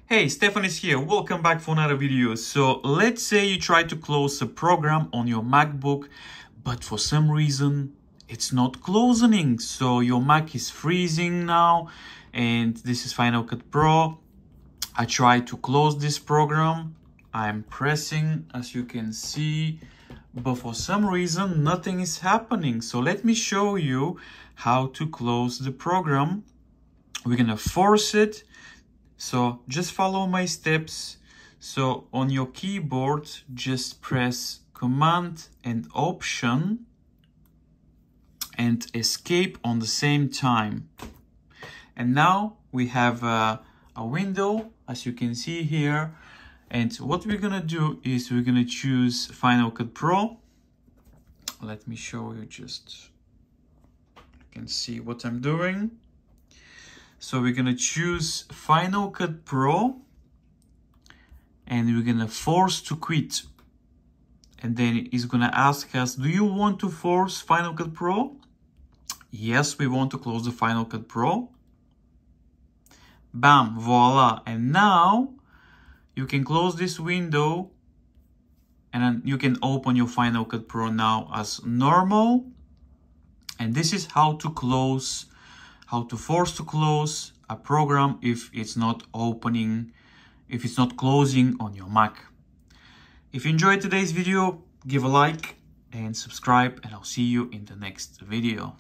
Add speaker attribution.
Speaker 1: Hey, Stefan is here. Welcome back for another video. So let's say you try to close a program on your MacBook, but for some reason it's not closing. So your Mac is freezing now, and this is Final Cut Pro. I try to close this program. I'm pressing, as you can see, but for some reason nothing is happening. So let me show you how to close the program. We're gonna force it. So just follow my steps. So on your keyboard, just press Command and Option and Escape on the same time. And now we have a window, as you can see here. And what we're gonna do is we're gonna choose Final Cut Pro. Let me show you, just you can see what I'm doing. So we're gonna choose Final Cut Pro and we're gonna force to quit. And then it's gonna ask us, do you want to force Final Cut Pro? Yes, we want to close the Final Cut Pro. Bam, voila. And now you can close this window and then you can open your Final Cut Pro now as normal. And this is how to close, how to force to close a program if it's not opening, if it's not closing on your Mac. If you enjoyed today's video, give a like and subscribe, and I'll see you in the next video.